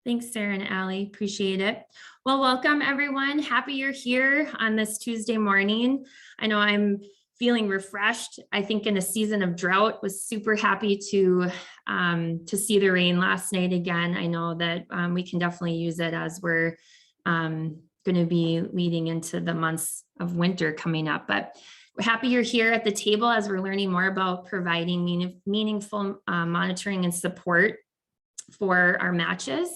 Thanks, Sarah and Allie. Appreciate it. Well, welcome everyone. Happy you're here on this Tuesday morning. I know I'm feeling refreshed. I think in a season of drought, was super happy to see the rain last night again. I know that we can definitely use it as we're going to be leading into the months of winter coming up. But we're happy you're here at the table as we're learning more about providing meaningful monitoring and support for our matches.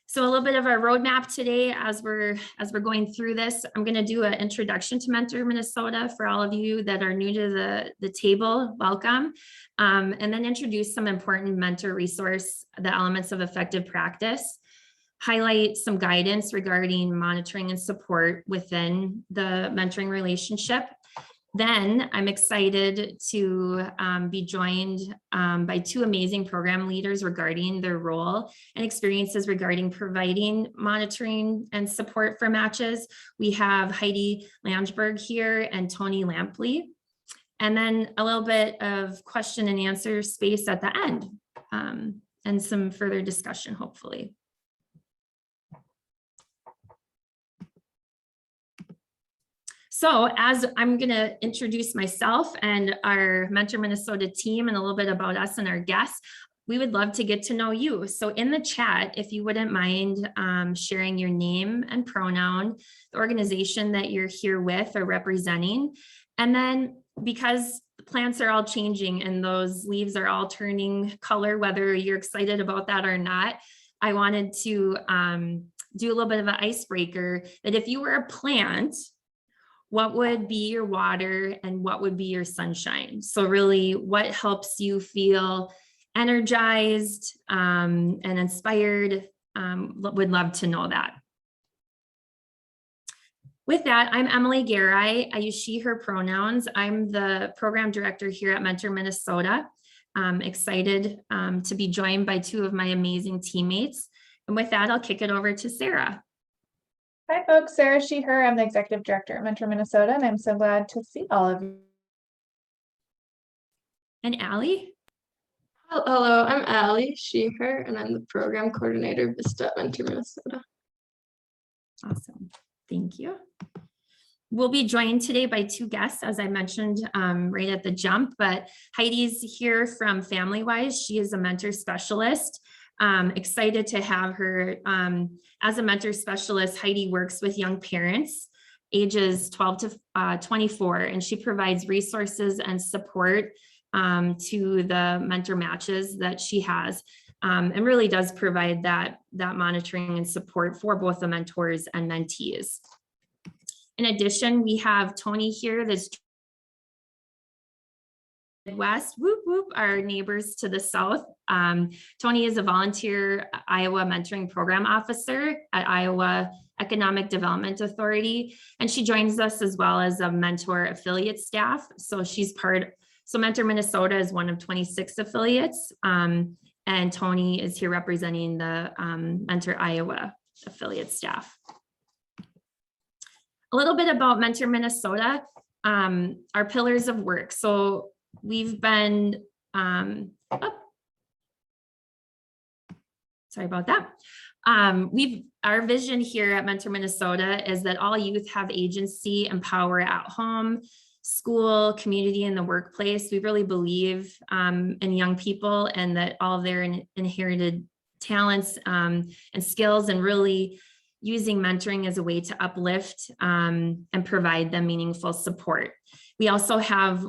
So a little bit of our roadmap today as we're going through this. I'm going to do an introduction to Mentor Minnesota for all of you that are new to the table. Welcome. And then introduce some important mentor resource, the elements of effective practice, highlight some guidance regarding monitoring and support within the mentoring relationship. Then I'm excited to be joined by two amazing program leaders regarding their role and experiences regarding providing monitoring and support for matches. We have Heidi Landeberg here and Toni Lampley, and then a little bit of question and answer space at the end, and some further discussion, hopefully. So as I'm going to introduce myself and our Mentor Minnesota team and a little bit about us and our guests, we would love to get to know you. So in the chat, if you wouldn't mind sharing your name and pronoun, the organization that you're here with or representing. And then because the plants are all changing and those leaves are all turning color, whether you're excited about that or not, I wanted to do a little bit of an icebreaker that if you were a plant, what would be your water and what would be your sunshine? So really what helps you feel energized and inspired? Would love to know that. With that, I'm Emily Garai. I use she, her pronouns. I'm the program director here at Mentor Minnesota. I'm excited to be joined by two of my amazing teammates. And with that, I'll kick it over to Sarah. Hi folks, Sarah, she, her. I'm the executive director at Mentor Minnesota, and I'm so glad to see all of you. And Allie? Hello, I'm Allie, she, her, and I'm the program coordinator of Vista at Mentor Minnesota. Awesome, thank you. We'll be joined today by two guests, as I mentioned right at the jump, but Heidi's here from FamilyWise. She is a mentor specialist. Excited to have her as a mentor specialist. Heidi works with young parents ages 12 to 24, and she provides resources and support to the mentor matches that she has, and really does provide that monitoring and support for both the mentors and mentees. In addition, we have Toni here that's Midwest, whoop, whoop, our neighbors to the south. Toni is a volunteer Iowa mentoring program officer at Iowa Economic Development Authority, and she joins us as well as a mentor affiliate staff. So Mentor Minnesota is one of 26 affiliates, and Toni is here representing the Mentor Iowa affiliate staff. A little bit about Mentor Minnesota, our pillars of work. So we've been, sorry about that. Our vision here at Mentor Minnesota is that all youth have agency and power at home, school, community, and the workplace. We really believe in young people and that all of their inherited talents and skills, and really using mentoring as a way to uplift and provide them meaningful support. We also have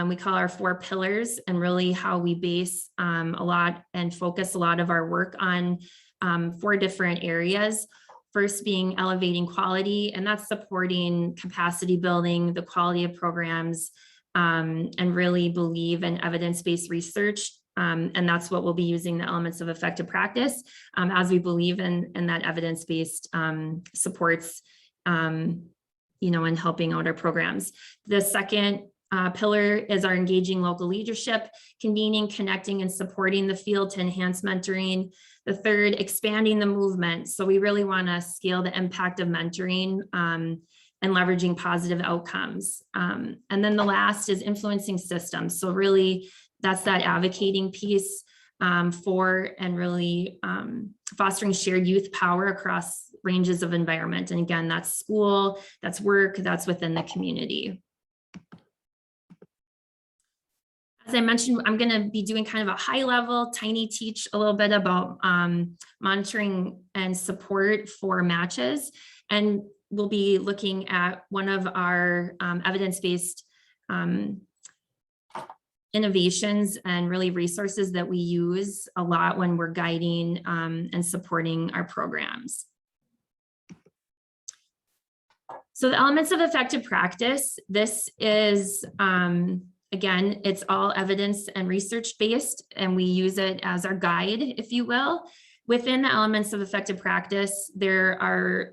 we call our 4 pillars, and really how we base a lot and focus a lot of our work on 4 different areas. First being elevating quality, and that's supporting capacity building, the quality of programs, and really believe in evidence-based research. And that's what we'll be using the elements of effective practice as we believe in that evidence-based supports, in helping out our programs. The second pillar is our engaging local leadership, convening, connecting, and supporting the field to enhance mentoring. The third, expanding the movement. So we really want to scale the impact of mentoring and leveraging positive outcomes. And then the last is influencing systems. So really, that's that advocating piece for and really fostering shared youth power across ranges of environment. And again, that's school, that's work, that's within the community. As I mentioned, I'm going to be doing kind of a high level, tiny teach a little bit about monitoring and support for matches. And we'll be looking at one of our evidence-based innovations and really resources that we use a lot when we're guiding and supporting our programs. So the elements of effective practice, this is, again, it's all evidence and research based, and we use it as our guide, if you will. Within the elements of effective practice, there are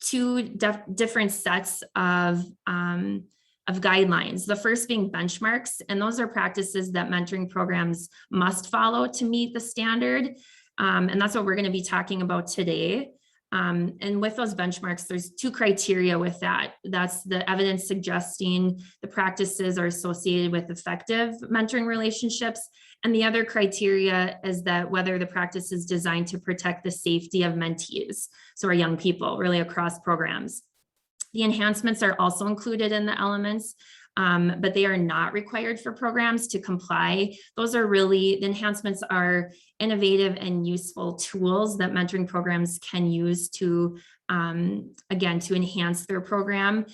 two different sets of guidelines. The first being benchmarks, and those are practices that mentoring programs must follow to meet the standard. And that's what we're going to be talking about today. And with those benchmarks, there's two criteria with that. That's the evidence suggesting the practices are associated with effective mentoring relationships. And the other criteria is that whether the practice is designed to protect the safety of mentees, so our young people, really across programs. The enhancements are also included in the elements, but they are not required for programs to comply. Those are really, the enhancements are innovative and useful tools that mentoring programs can use to, again, to enhance their program.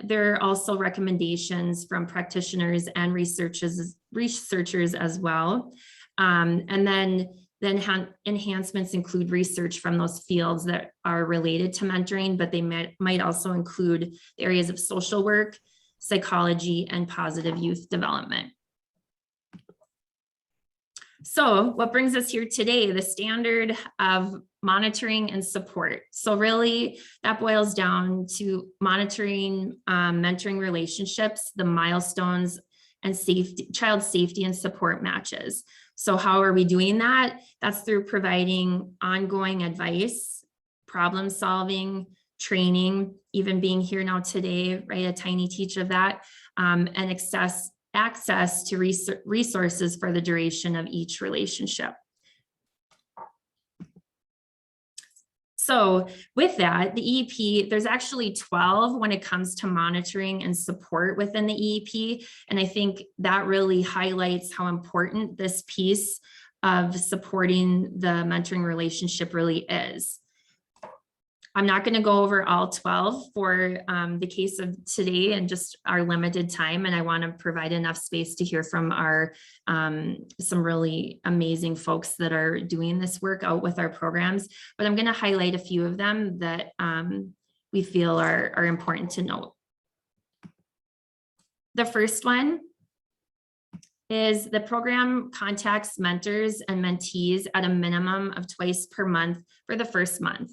There are also recommendations from practitioners and researchers as well. And then the enhancements include research from those fields that are related to mentoring, but they might also include the areas of social work, psychology, and positive youth development. So what brings us here today, the standard of monitoring and support. So really that boils down to monitoring mentoring relationships, the milestones, and safety, child safety and support matches. So how are we doing that? That's through providing ongoing advice, problem solving, training, even being here now today, right? A tiny teach of that, and access to resources for the duration of each relationship. So with that, the EEP, there's actually 12 when it comes to monitoring and support within the EEP. And I think that really highlights how important this piece of supporting the mentoring relationship really is. I'm not going to go over all 12 for the case of today and just our limited time. And I want to provide enough space to hear from our some really amazing folks that are doing this work out with our programs. But I'm going to highlight a few of them that we feel are important to note. The first one is the program contacts mentors and mentees at a minimum of twice per month for the first month,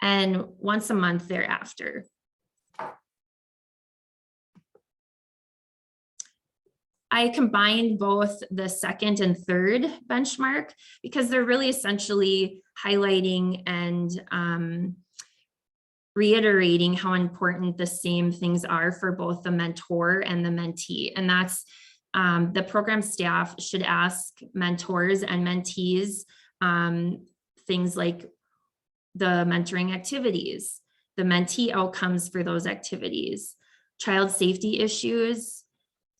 and once a month thereafter. I combined both the second and third benchmark because they're really essentially highlighting and reiterating how important the same things are for both the mentor and the mentee. And that's the program staff should ask mentors and mentees things like the mentoring activities, the mentee outcomes for those activities, child safety issues,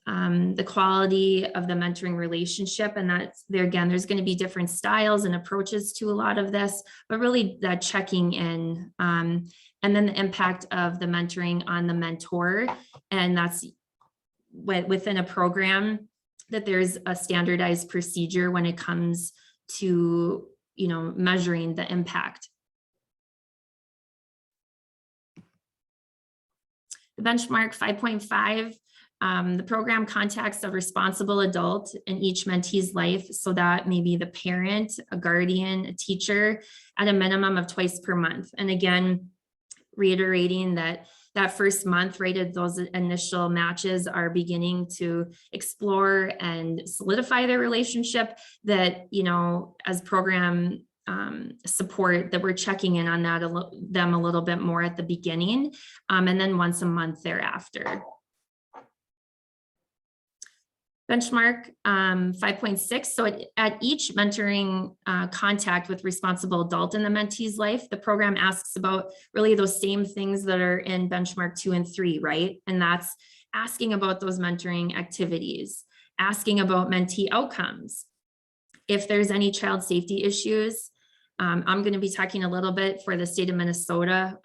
the quality of the mentoring relationship. And that's there again, there's going to be different styles and approaches to a lot of this, but really that checking in, and then the impact of the mentoring on the mentor. And that's within a program that there's a standardized procedure when it comes to, you know, measuring the impact. The benchmark 5.5, the program contacts a responsible adult in each mentee's life. So that may be the parent, a guardian, a teacher, at a minimum of twice per month. And again, reiterating that first month, right, those initial matches are beginning to explore and solidify their relationship, that, you know, as program support, that we're checking in on them a little bit more at the beginning, and then once a month thereafter. Benchmark 5.6. So at each mentoring contact with responsible adult in the mentee's life, the program asks about really those same things that are in benchmark 2 and 3, right? And that's asking about those mentoring activities, asking about mentee outcomes. If there's any child safety issues, I'm going to be talking a little bit for the state of Minnesota,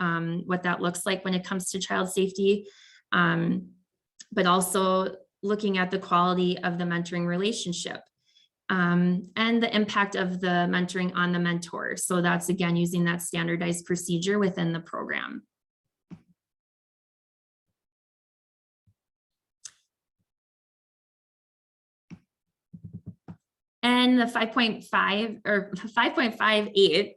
what that looks like when it comes to child safety, but also looking at the quality of the mentoring relationship, and the impact of the mentoring on the mentor. So that's, again, using that standardized procedure within the program. And the 5.5 or 5.58,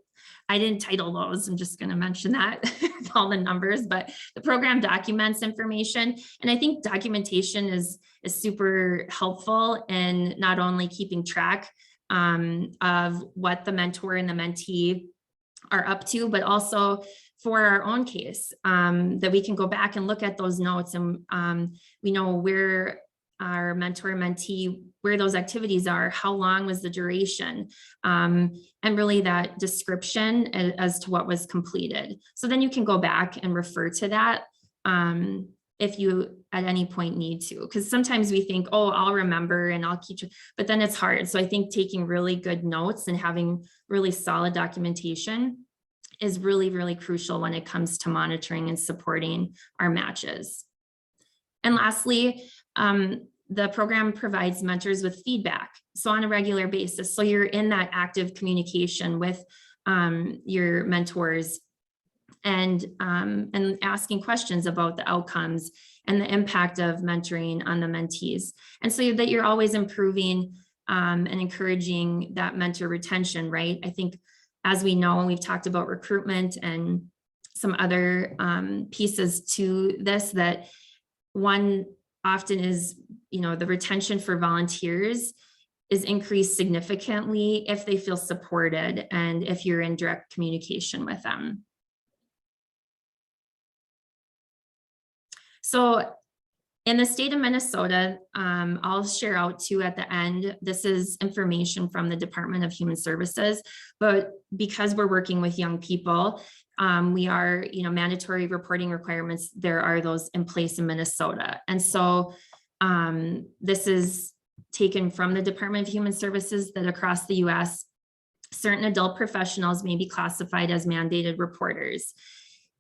I didn't title those. I'm just going to mention that with all the numbers, but the program documents information. And I think documentation is super helpful in not only keeping track of what the mentor and the mentee are up to, but also for our own case, that we can go back and look at those notes, and we know where our mentor mentee, where those activities are, how long was the duration, and really that description as to what was completed. So then you can go back and refer to that if you at any point need to, because sometimes we think, oh, I'll remember and I'll keep, but then it's hard. So I think taking really good notes and having really solid documentation is really, really crucial when it comes to monitoring and supporting our matches. And lastly, the program provides mentors with feedback, so on a regular basis. So you're in that active communication with your mentors, and asking questions about the outcomes and the impact of mentoring on the mentees. And so that you're always improving and encouraging that mentor retention, right? I think, as we know, and we've talked about recruitment and some other pieces to this, that one often is, the retention for volunteers is increased significantly if they feel supported and if you're in direct communication with them. So in the state of Minnesota, I'll share out too at the end, this is information from the Department of Human Services, but because we're working with young people, we are, mandatory reporting requirements, there are those in place in Minnesota. And so this is taken from the Department of Human Services, that across the US, certain adult professionals may be classified as mandated reporters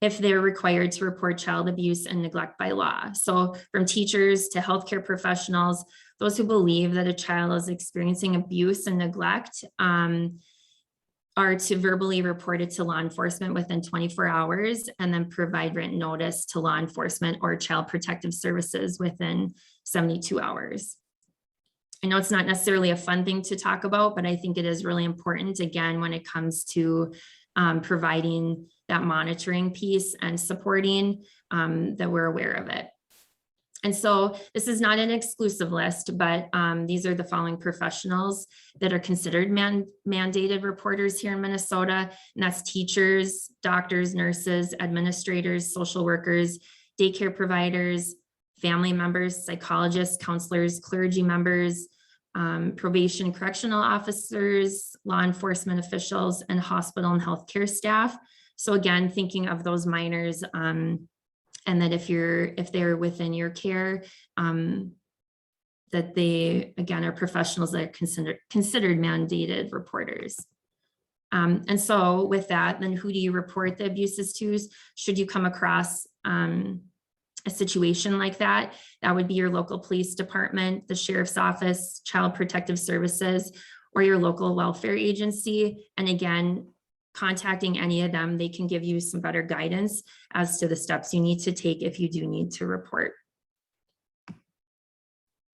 if they're required to report child abuse and neglect by law. So from teachers to healthcare professionals, those who believe that a child is experiencing abuse and neglect are to verbally report it to law enforcement within 24 hours and then provide written notice to law enforcement or child protective services within 72 hours. I know it's not necessarily a fun thing to talk about, but I think it is really important, again, when it comes to providing that monitoring piece and supporting that we're aware of it. And so this is not an exclusive list, but these are the following professionals that are considered mandated reporters here in Minnesota. And that's teachers, doctors, nurses, administrators, social workers, daycare providers, family members, psychologists, counselors, clergy members, probation correctional officers, law enforcement officials, and hospital and healthcare staff. So again, thinking of those minors, and that if they're within your care, that they, again, are professionals that are considered mandated reporters. And so with that, then who do you report the abuses to? Should you come across a situation like that, that would be your local police department, the sheriff's office, child protective services, or your local welfare agency. And again, contacting any of them, they can give you some better guidance as to the steps you need to take if you do need to report.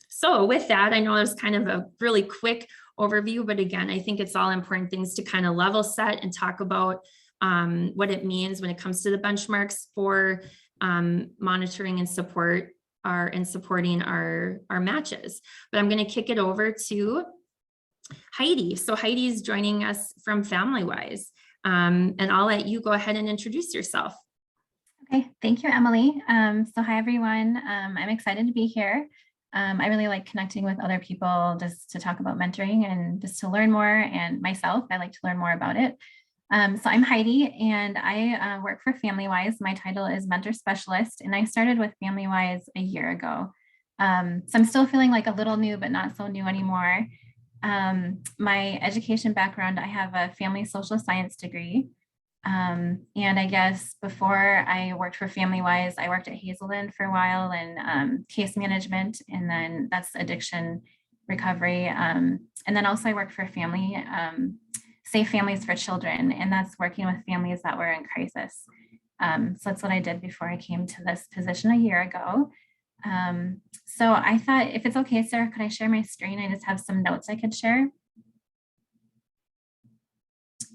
So with that, I know it was kind of a really quick overview, but again, I think it's all important things to kind of level set and talk about what it means when it comes to the benchmarks for monitoring and supporting our matches. But I'm going to kick it over to Heidi. So Heidi's joining us from FamilyWise. And I'll let you go ahead and introduce yourself. Okay, thank you, Emily. So hi, everyone. I'm excited to be here. I really like connecting with other people just to talk about mentoring and just to learn more. And myself, I like to learn more about it. So I'm Heidi and I work for FamilyWise. My title is Mentor Specialist and I started with FamilyWise a year ago. So I'm still feeling like a little new, but not so new anymore. My education background, I have a family social science degree. And I guess before I worked for FamilyWise, I worked at Hazelden for a while and case management, and then that's addiction recovery. And then also I worked for Safe Families for Children, and that's working with families that were in crisis. So that's what I did before I came to this position a year ago. So I thought, if it's okay, Sarah, could I share my screen? I just have some notes I could share.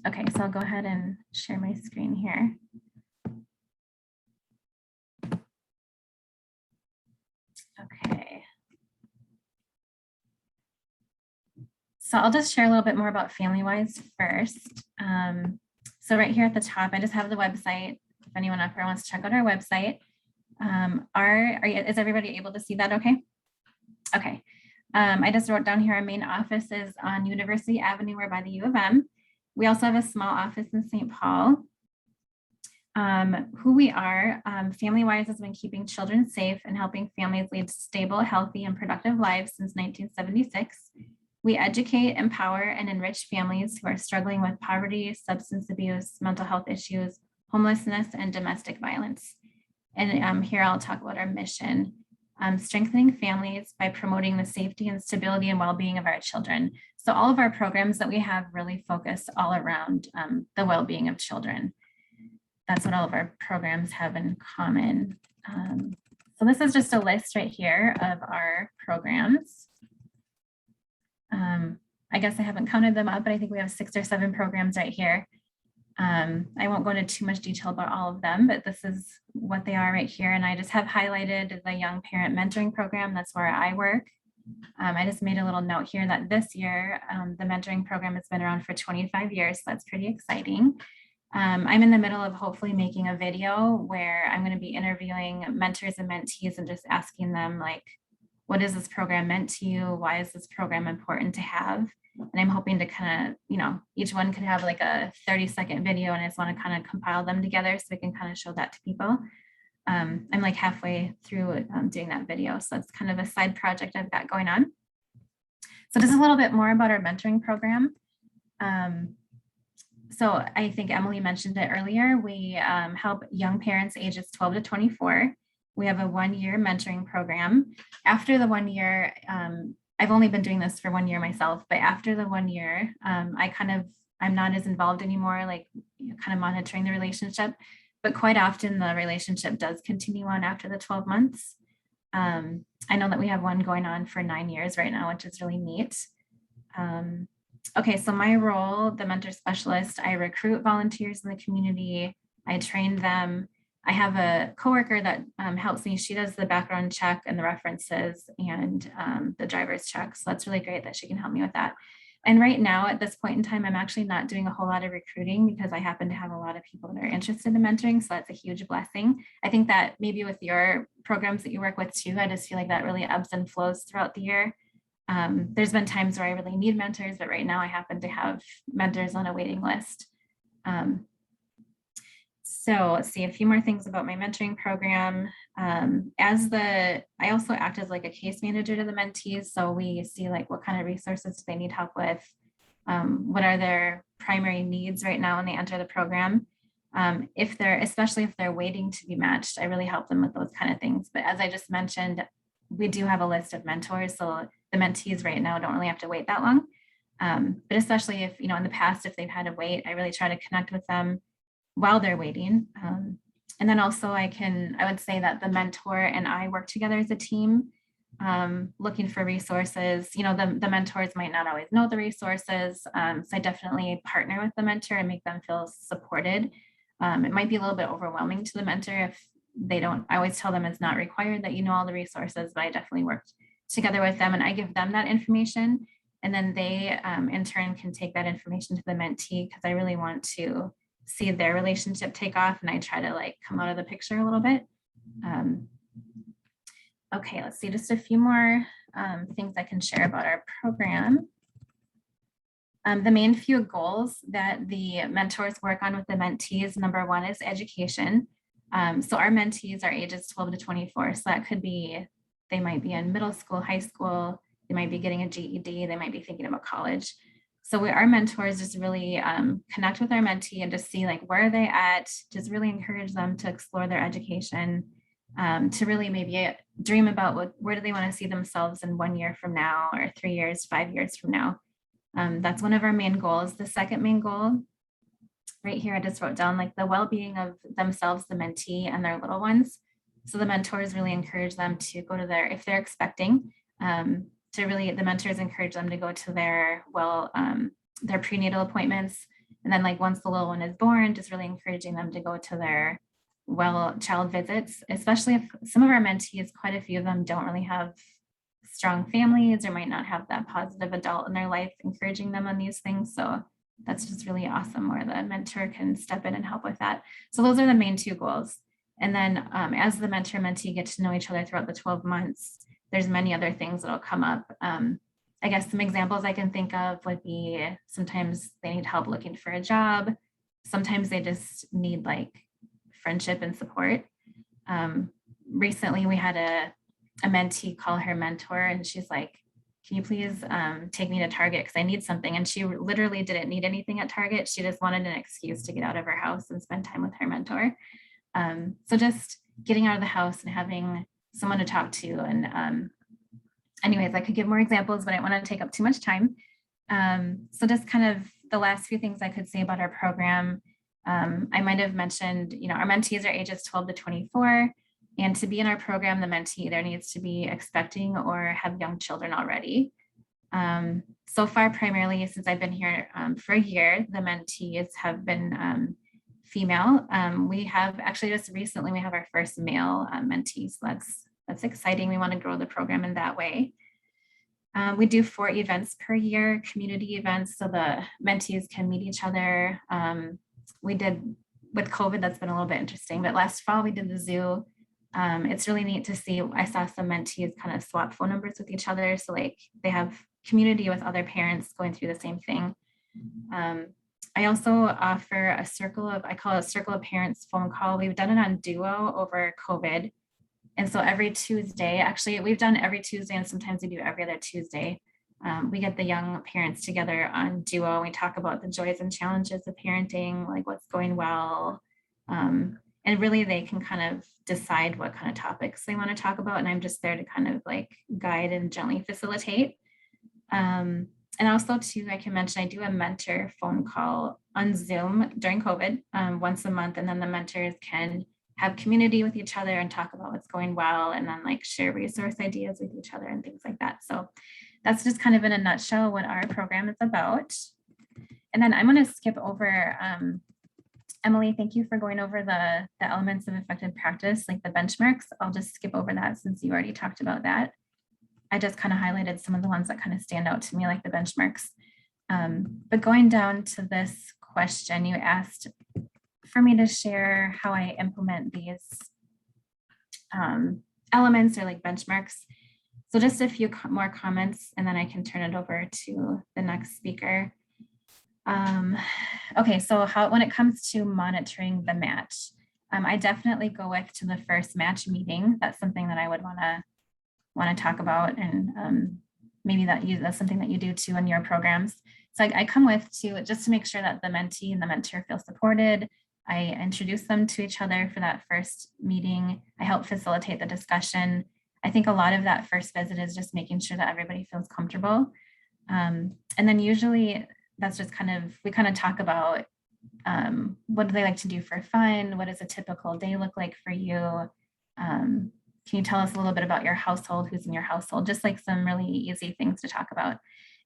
Okay, so I'll go ahead and share my screen here. Okay. So I'll just share a little bit more about FamilyWise first. So right here at the top, I just have the website. If anyone up here wants to check out our website. Is everybody able to see that okay? Okay. I just wrote down here, our main office is on University Avenue. We're by the U of M. We also have a small office in St. Paul. Who we are, FamilyWise has been keeping children safe and helping families lead stable, healthy, and productive lives since 1976. We educate, empower, and enrich families who are struggling with poverty, substance abuse, mental health issues, homelessness, and domestic violence. And here I'll talk about our mission. Strengthening families by promoting the safety and stability and well-being of our children. So all of our programs that we have really focus all around the well-being of children. That's what all of our programs have in common. So this is just a list right here of our programs. I guess I haven't counted them up, but I think we have 6 or 7 programs right here. I won't go into too much detail about all of them, but this is what they are right here. And I just have highlighted the Young Parent Mentoring Program. That's where I work. I just made a little note here that this year, the mentoring program has been around for 25 years. So that's pretty exciting. I'm in the middle of hopefully making a video where I'm going to be interviewing mentors and mentees and just asking them, like, what is this program meant to you? Why is this program important to have? And I'm hoping to kind of, each one could have like a 30-second video, and I just want to kind of compile them together so we can kind of show that to people. I'm like halfway through doing that video. So it's kind of a side project I've got going on. So this is a little bit more about our mentoring program. So I think Emily mentioned it earlier. We help young parents ages 12 to 24. We have a 1-year mentoring program. After the 1 year, I've only been doing this for 1 year myself, but after the 1 year, I'm not as involved anymore, like kind of monitoring the relationship, but quite often the relationship does continue on after the 12 months. I know that we have one going on for 9 years right now, which is really neat. Okay, so my role, the mentor specialist, I recruit volunteers in the community. I train them. I have a coworker that helps me. She does the background check and the references and the driver's check. So that's really great that she can help me with that. And right now at this point in time, I'm actually not doing a whole lot of recruiting because I happen to have a lot of people that are interested in mentoring. So that's a huge blessing. I think that maybe with your programs that you work with too, I just feel like that really ebbs and flows throughout the year. There's been times where I really need mentors, but right now I happen to have mentors on a waiting list. So let's see a few more things about my mentoring program. I also act as like a case manager to the mentees. So we see like what kind of resources do they need help with? What are their primary needs right now when they enter the program? Especially if they're waiting to be matched, I really help them with those kind of things. But as I just mentioned, we do have a list of mentors. So the mentees right now don't really have to wait that long. But especially if, in the past, if they've had to wait, I really try to connect with them while they're waiting. And then also I would say that the mentor and I work together as a team, looking for resources. The mentors might not always know the resources. So I definitely partner with the mentor and make them feel supported. It might be a little bit overwhelming to the mentor if they don't. I always tell them it's not required that you know all the resources, but I definitely worked together with them and I give them that information. And then they in turn can take that information to the mentee, because I really want to see their relationship take off, and I try to like come out of the picture a little bit. Okay, let's see, just a few more things I can share about our program. The main few goals that the mentors work on with the mentees, number one is education. So our mentees are ages 12 to 24. So that could be, they might be in middle school, high school, they might be getting a GED, they might be thinking about college. So our mentors just really connect with our mentee and just see like where are they at, just really encourage them to explore their education, to really maybe dream about where do they want to see themselves in 1 year from now, or 3 years, 5 years from now. That's one of our main goals. The second main goal, right here, I just wrote down like the well-being of themselves, the mentee, and their little ones. So the mentors really encourage them to go to their, if they're expecting, the mentors encourage them to go to their prenatal appointments. And then like once the little one is born, just really encouraging them to go to their child visits, especially if some of our mentees, quite a few of them don't really have strong families or might not have that positive adult in their life encouraging them on these things. So that's just really awesome where the mentor can step in and help with that. So those are the main two goals. And then as the mentor and mentee get to know each other throughout the 12 months, there's many other things that'll come up. I guess some examples I can think of would be sometimes they need help looking for a job. Sometimes they just need like friendship and support. Recently we had a mentee call her mentor, and she's like, can you please take me to Target because I need something? And she literally didn't need anything at Target. She just wanted an excuse to get out of her house and spend time with her mentor. So just getting out of the house and having someone to talk to. And anyways, I could give more examples, but I don't want to take up too much time. So just kind of the last few things I could say about our program. I might have mentioned, our mentees are ages 12 to 24. And to be in our program, the mentee either needs to be expecting or have young children already. So far, primarily since I've been here for a year, the mentees have been female. We have actually just recently, we have our first male mentee. So that's exciting. We want to grow the program in that way. We do 4 events per year, community events, so the mentees can meet each other. We did, with COVID, that's been a little bit interesting, but last fall we did the zoo. It's really neat to see. I saw some mentees kind of swap phone numbers with each other. So like they have community with other parents going through the same thing. I also offer I call it a circle of parents phone call. We've done it on Duo over COVID. And so every Tuesday, actually we've done every Tuesday, and sometimes we do every other Tuesday. We get the young parents together on Duo. We talk about the joys and challenges of parenting, like what's going well. And really they can kind of decide what kind of topics they want to talk about. And I'm just there to kind of like guide and gently facilitate. And also too, I can mention, I do a mentor phone call on Zoom during COVID once a month. And then the mentors can have community with each other and talk about what's going well, and then like share resource ideas with each other and things like that. So that's just kind of in a nutshell what our program is about. And then I'm going to skip over Emily, thank you for going over the elements of effective practice, like the benchmarks. I'll just skip over that since you already talked about that. I just kind of highlighted some of the ones that kind of stand out to me, like the benchmarks. But going down to this question, you asked for me to share how I implement these elements or like benchmarks. So just a few more comments, and then I can turn it over to the next speaker. Okay, so when it comes to monitoring the match, I definitely go to the first match meeting. That's something that I would want to talk about, and maybe that's something that you do too in your programs. So I come just to make sure that the mentee and the mentor feel supported. I introduce them to each other for that first meeting. I help facilitate the discussion. I think a lot of that first visit is just making sure that everybody feels comfortable. And then usually that's just we kind of talk about what do they like to do for fun? What does a typical day look like for you? Can you tell us a little bit about your household? Who's in your household? Just like some really easy things to talk about.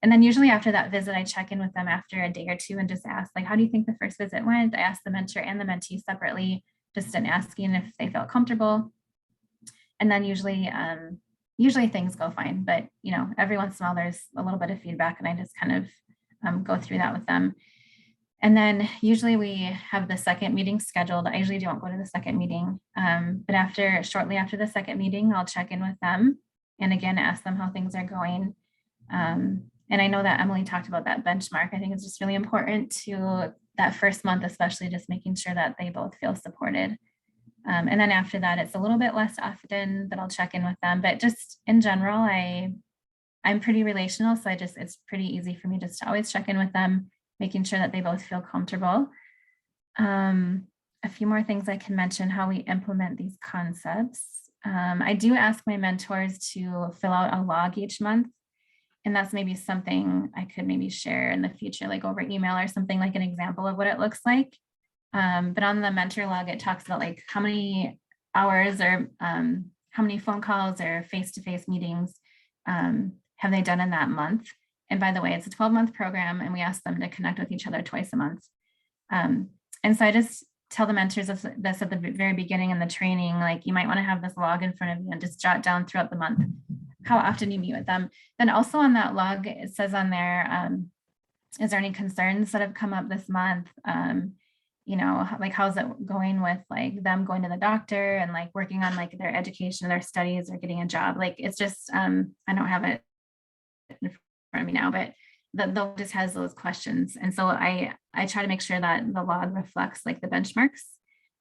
And then usually after that visit, I check in with them after a day or two and just ask, like, how do you think the first visit went? I asked the mentor and the mentee separately, just in asking if they felt comfortable. And then usually usually things go fine, but every once in a while there's a little bit of feedback, and I just kind of go through that with them. And then usually we have the second meeting scheduled. I usually don't go to the second meeting, but shortly after the second meeting, I'll check in with them and again ask them how things are going. And I know that Emily talked about that benchmark. I think it's just really important to that first month, especially just making sure that they both feel supported. And then after that, it's a little bit less often that I'll check in with them, but just in general, I'm pretty relational. So it's pretty easy for me just to always check in with them, making sure that they both feel comfortable. A few more things I can mention how we implement these concepts. I do ask my mentors to fill out a log each month. And that's maybe something I could maybe share in the future, like over email or something, like an example of what it looks like. But on the mentor log, it talks about like how many hours or how many phone calls or face-to-face meetings have they done in that month. And by the way, it's a 12-month program, and we ask them to connect with each other twice a month. And so I just tell the mentors this at the very beginning in the training, like you might want to have this log in front of you and just jot down throughout the month how often you meet with them. Then also on that log, it says on there, is there any concerns that have come up this month? Like how's it going with like them going to the doctor and like working on like their education, their studies, or getting a job. Like it's just, I don't have it in front of me now, but the just has those questions. And so I try to make sure that the log reflects like the benchmarks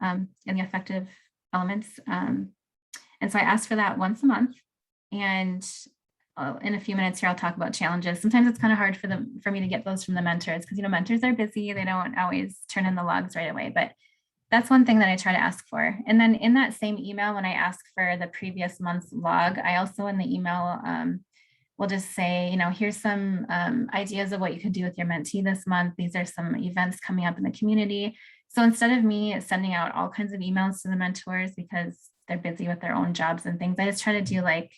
and the effective elements. And so I ask for that once a month. And in a few minutes here, I'll talk about challenges. Sometimes it's kind of hard for me to get those from the mentors because, mentors are busy. They don't always turn in the logs right away, but that's one thing that I try to ask for. And then in that same email, when I ask for the previous month's log, I also in the email will just say, here's some ideas of what you could do with your mentee this month. These are some events coming up in the community. So instead of me sending out all kinds of emails to the mentors because they're busy with their own jobs and things, I just try to do like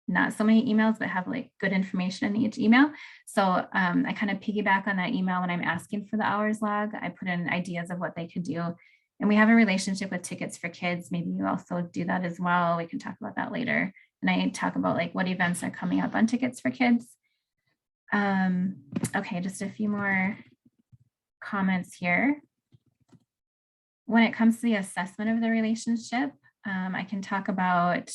not so many emails, but have like good information in each email. So I kind of piggyback on that email when I'm asking for the hours log. I put in ideas of what they could do. And we have a relationship with Tickets for Kids. Maybe you also do that as well. We can talk about that later. And I talk about like what events are coming up on Tickets for Kids. Okay, just a few more comments here. When it comes to the assessment of the relationship, I can talk about,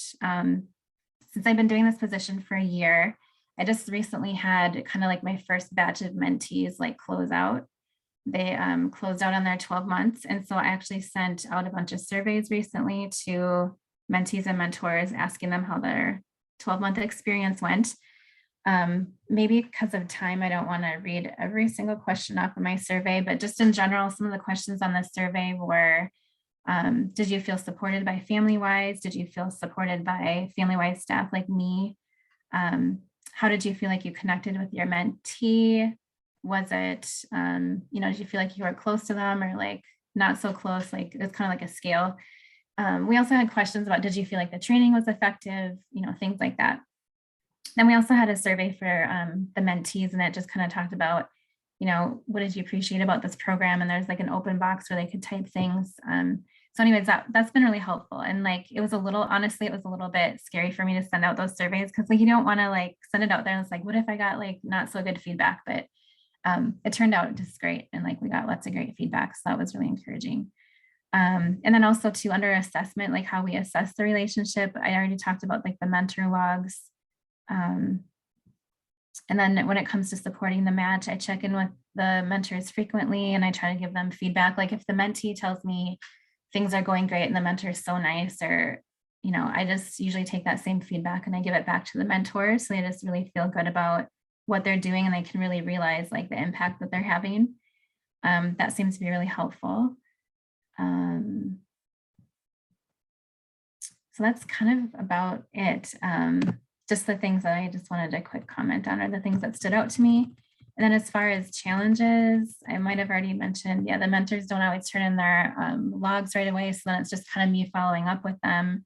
since I've been doing this position for a year, I just recently had kind of like my first batch of mentees like close out. They closed out on their 12 months. And so I actually sent out a bunch of surveys recently to mentees and mentors, asking them how their 12-month experience went. Maybe because of time, I don't want to read every single question off of my survey, but just in general, some of the questions on the survey were, did you feel supported by FamilyWise? Did you feel supported by FamilyWise staff like me? How did you feel like you connected with your mentee? Was it, did you feel like you were close to them or like not so close? Like it's kind of like a scale. We also had questions about, did you feel like the training was effective? Things like that. Then we also had a survey for the mentees, and it just kind of talked about, what did you appreciate about this program? And there's like an open box where they could type things. So anyways, that's been really helpful. And like, honestly, it was a little bit scary for me to send out those surveys because like, you don't want to like send it out there. And it's like, what if I got like not so good feedback? But it turned out just great. And like, we got lots of great feedback. So that was really encouraging. And then also too, under assessment, like how we assess the relationship, I already talked about like the mentor logs. And then when it comes to supporting the match, I check in with the mentors frequently and I try to give them feedback. Like if the mentee tells me things are going great and the mentor is so nice, or, I just usually take that same feedback and I give it back to the mentors. So they just really feel good about what they're doing and they can really realize like the impact that they're having. That seems to be really helpful. So that's kind of about it. Just the things that I just wanted a quick comment on are the things that stood out to me. And then as far as challenges, I might have already mentioned, the mentors don't always turn in their logs right away. So then it's just kind of me following up with them.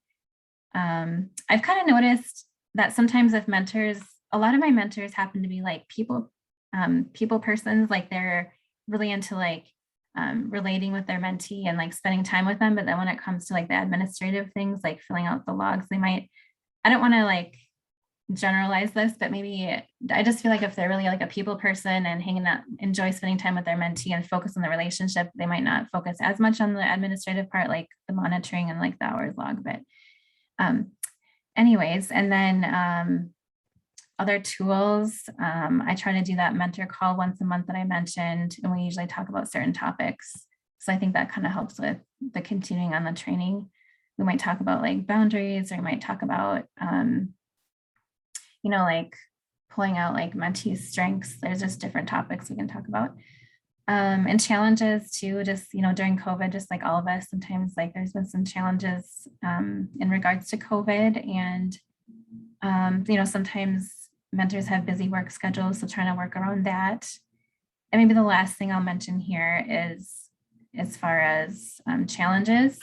I've kind of noticed that sometimes with mentors, a lot of my mentors happen to be like people persons, like they're really into like relating with their mentee and like spending time with them. But then when it comes to like the administrative things, like filling out the logs, I don't want to like generalize this, but maybe I just feel like if they're really like a people person and hanging out, enjoy spending time with their mentee and focus on the relationship, they might not focus as much on the administrative part, like the monitoring and like the hours log. But anyways, and then other tools, I try to do that mentor call once a month that I mentioned, and we usually talk about certain topics. So I think that kind of helps with the continuing on the training. We might talk about like boundaries, or we might talk about, like pulling out like mentee strengths. There's just different topics we can talk about. And challenges too, just, during COVID, just like all of us, sometimes like there's been some challenges in regards to COVID, and, sometimes mentors have busy work schedules, so trying to work around that. And maybe the last thing I'll mention here is, as far as challenges,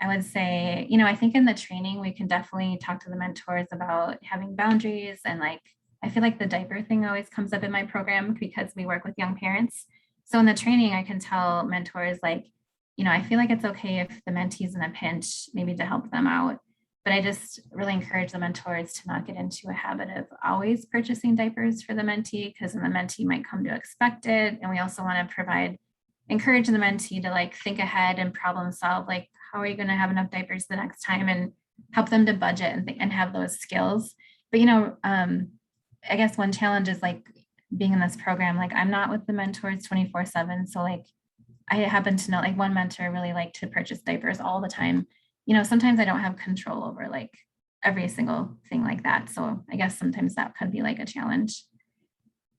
I would say, I think in the training, we can definitely talk to the mentors about having boundaries. And like, I feel like the diaper thing always comes up in my program because we work with young parents. So in the training, I can tell mentors like, I feel like it's okay if the mentee's in a pinch, maybe to help them out. But I just really encourage the mentors to not get into a habit of always purchasing diapers for the mentee, because then the mentee might come to expect it. And we also want to encourage the mentee to like think ahead and problem solve, like, how are you going to have enough diapers the next time, and help them to budget and have those skills. But, I guess one challenge is like being in this program, like I'm not with the mentors 24/7. So like, I happen to know like one mentor really liked to purchase diapers all the time. Sometimes I don't have control over like every single thing like that. So I guess sometimes that could be like a challenge.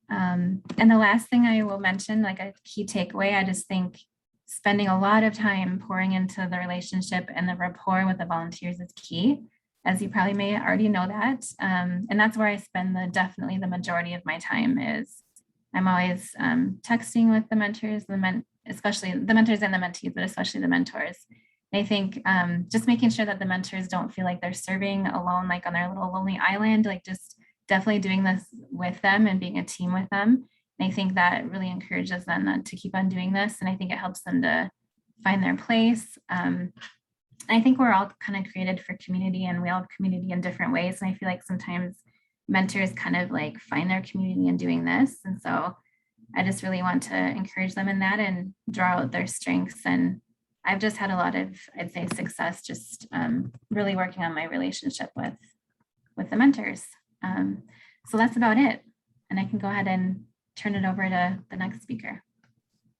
And the last thing I will mention, like a key takeaway, I just think spending a lot of time pouring into the relationship and the rapport with the volunteers is key, as you probably may already know that. And that's where I spend definitely the majority of my time. Is I'm always texting with the mentors, especially the mentors and the mentees, but especially the mentors. And I think just making sure that the mentors don't feel like they're serving alone, like on their little lonely island, like just definitely doing this with them and being a team with them. And I think that really encourages them to keep on doing this. And I think it helps them to find their place. I think we're all kind of created for community, and we all have community in different ways. And I feel like sometimes mentors kind of like find their community in doing this. And so I just really want to encourage them in that and draw out their strengths. And I've just had a lot of, I'd say, success just really working on my relationship with the mentors. So that's about it. And I can go ahead and turn it over to the next speaker.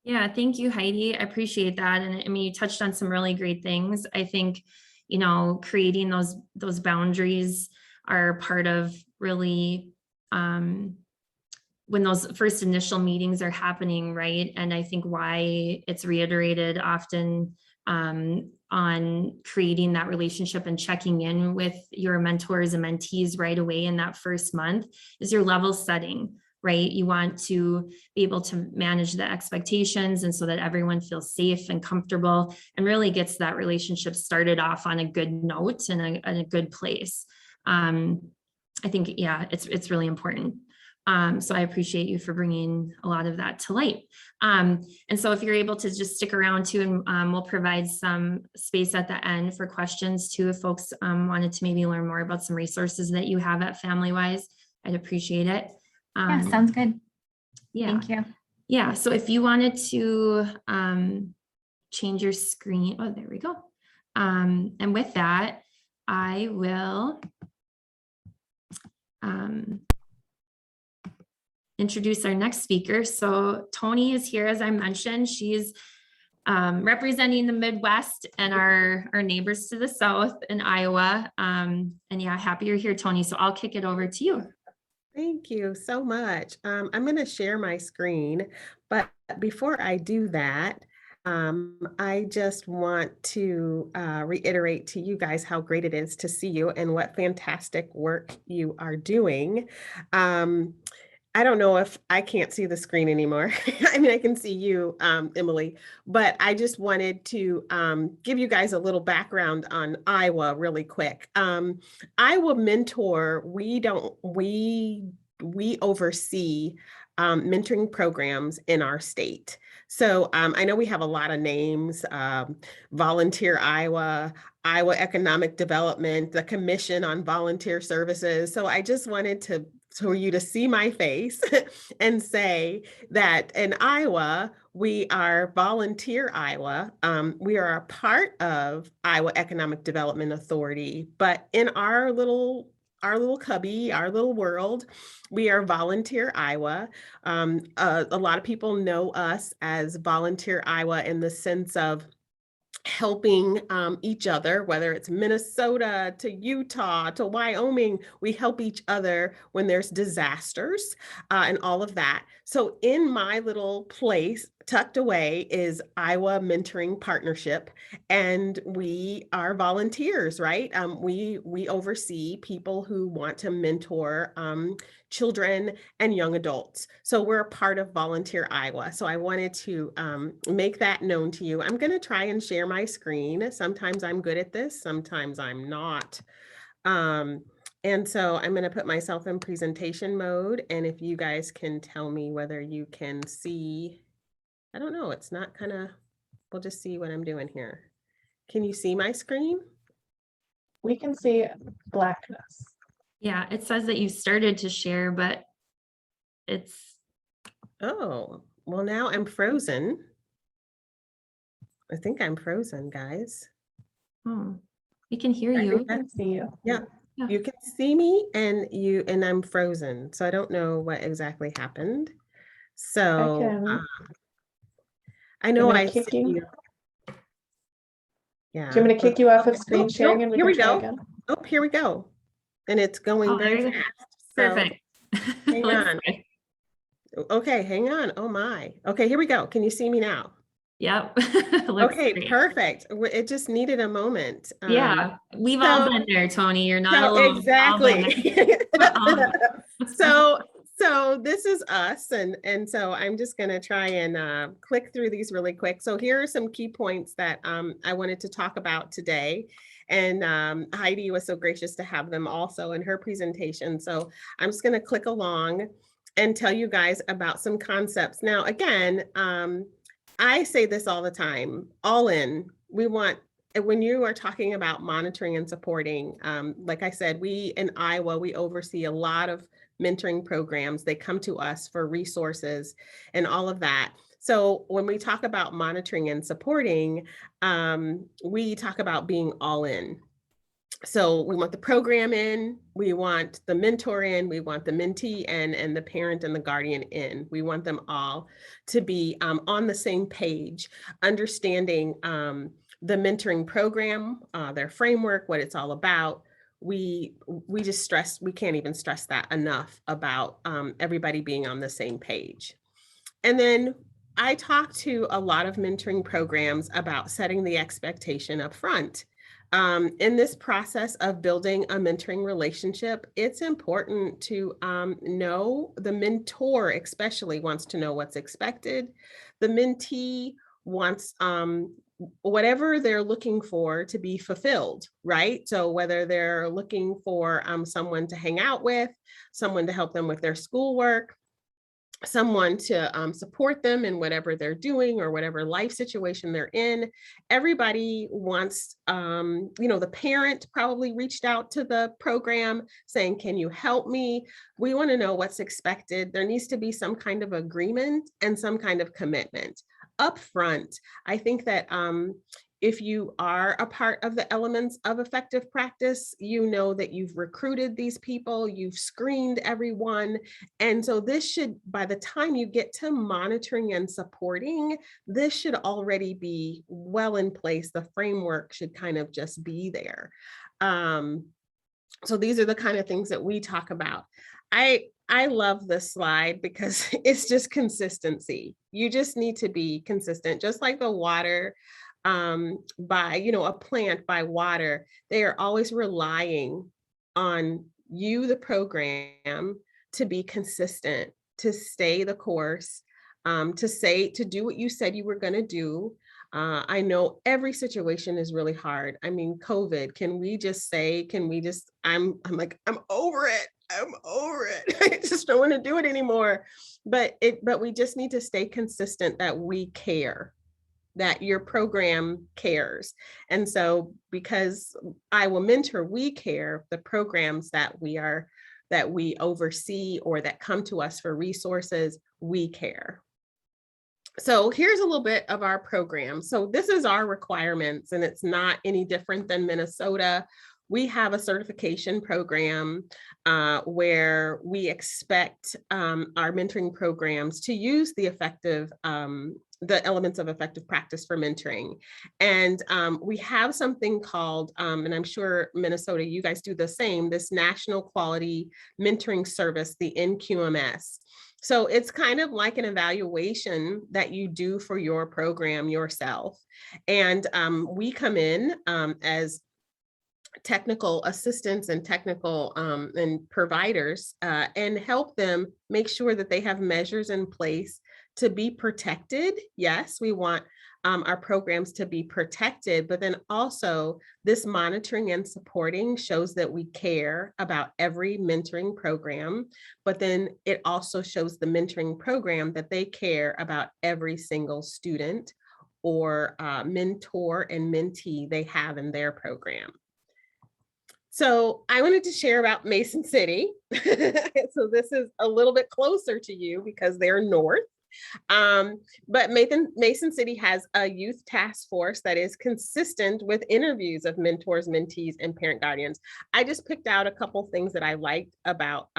Yeah, thank you, Heidi. I appreciate that. And I mean, you touched on some really great things. I think, creating those boundaries are part of really when those first initial meetings are happening, right? And I think why it's reiterated often on creating that relationship and checking in with your mentors and mentees right away in that first month is your level setting, right? You want to be able to manage the expectations, and so that everyone feels safe and comfortable and really gets that relationship started off on a good note and a good place. I think, yeah, it's really important. So I appreciate you for bringing a lot of that to light. And so if you're able to just stick around too, and we'll provide some space at the end for questions too, if folks wanted to maybe learn more about some resources that you have at FamilyWise, I'd appreciate it. Yeah, sounds good. Yeah. Thank you. Yeah, so if you wanted to change your screen, oh, there we go. And with that, I will introduce our next speaker. So Toni is here, as I mentioned. She's representing the Midwest and our neighbors to the south in Iowa. And yeah, happy you're here, Toni. So I'll kick it over to you. Thank you so much. I'm going to share my screen, but before I do that, I just want to reiterate to you guys how great it is to see you and what fantastic work you are doing. I don't know if I can't see the screen anymore. I mean, I can see you, Emily, but I just wanted to give you guys a little background on Iowa really quick. Iowa Mentor, we oversee mentoring programs in our state. So I know we have a lot of names, Volunteer Iowa, Iowa Economic Development, the Commission on Volunteer Services. So I just wanted to for you to see my face and say that in Iowa, we are Volunteer Iowa. We are a part of Iowa Economic Development Authority, but in our little cubby, our little world, we are Volunteer Iowa. A lot of people know us as Volunteer Iowa in the sense of helping each other, whether it's Minnesota to Utah to Wyoming, we help each other when there's disasters and all of that. So in my little place tucked away is Iowa Mentoring Partnership, and we are volunteers, right? We oversee people who want to mentor children and young adults. So we're a part of Volunteer Iowa. So I wanted to make that known to you. I'm going to try and share my screen. Sometimes I'm good at this, sometimes I'm not. And so I'm going to put myself in presentation mode. And if you guys can tell me whether you can see, I don't know, it's not kind of, we'll just see what I'm doing here. Can you see my screen? We can see blackness. Yeah, it says that you started to share, but it's, Oh, well, now I'm frozen. I think I'm frozen, guys. oh, we can hear I you. think I can see you. Yeah, Yeah. you can see me and I'm frozen. So I don't know what exactly happened. So can- I know I'm gonna I kick see you. you. Yeah. Do you want me to kick you off of screen Nope, sharing nope, and we here can we try go. again? Oh, here we go. And it's going Oh, very there you go. fast. So, Perfect. hang Looks on. good. Okay, hang on. Oh my. Okay, here we go. Can you see me now? Yep. Looks Okay, great. perfect. It just needed a moment. Yeah, we've all so- been there, Tony. You're not So alone. We've all been exactly. there. All been So this is us, and so I'm just going to try and click through these really quick. So here are some key points that I wanted to talk about today. And Heidi was so gracious to have them also in her presentation. So I'm just going to click along and tell you guys about some concepts. Now, again, I say this all the time, all in. We want, when you are talking about monitoring and supporting, like I said, we in Iowa, we oversee a lot of mentoring programs. They come to us for resources and all of that. So when we talk about monitoring and supporting, we talk about being all in. So we want the program in, we want the mentor in, we want the mentee in, and the parent and the guardian in. We want them all to be on the same page, understanding the mentoring program, their framework, what it's all about. We just stress, we can't even stress that enough about everybody being on the same page. And then I talk to a lot of mentoring programs about setting the expectation up front. In this process of building a mentoring relationship, it's important to know the mentor especially wants to know what's expected. The mentee wants whatever they're looking for to be fulfilled, right? So whether they're looking for someone to hang out with, someone to help them with their schoolwork, someone to support them in whatever they're doing or whatever life situation they're in. Everybody wants, the parent probably reached out to the program saying, can you help me? We want to know what's expected. There needs to be some kind of agreement and some kind of commitment up front. I think that if you are a part of the elements of effective practice, you know that you've recruited these people, you've screened everyone. And so this should, by the time you get to monitoring and supporting, this should already be well in place. The framework should kind of just be there. So these are the kind of things that we talk about. I love this slide because it's just consistency. You just need to be consistent, just like the water by, a plant by water. They are always relying on you, the program, to be consistent, to stay the course, to do what you said you were going to do. I know every situation is really hard. I mean, COVID, I'm like, I'm over it. I'm over it. I just don't want to do it anymore. But we just need to stay consistent that we care. that your program cares. And so because Iowa Mentor, we care, the programs that we oversee or that come to us for resources, we care. So here's a little bit of our program. So this is our requirements, and it's not any different than Minnesota. We have a certification program where we expect our mentoring programs to use the elements of effective practice for mentoring. And we have something called, and I'm sure Minnesota, you guys do the same, this National Quality Mentoring Service, the NQMS. So it's kind of like an evaluation that you do for your program yourself. And we come in as technical assistants and technical and providers and help them make sure that they have measures in place to be protected. Yes, we want our programs to be protected, but then also this monitoring and supporting shows that we care about every mentoring program, but then it also shows the mentoring program that they care about every single student or mentor and mentee they have in their program. So I wanted to share about Mason City. So this is a little bit closer to you because they're north. But Mason City has a youth task force that is consistent with interviews of mentors, mentees, and parent guardians. I just picked out a couple things that I liked about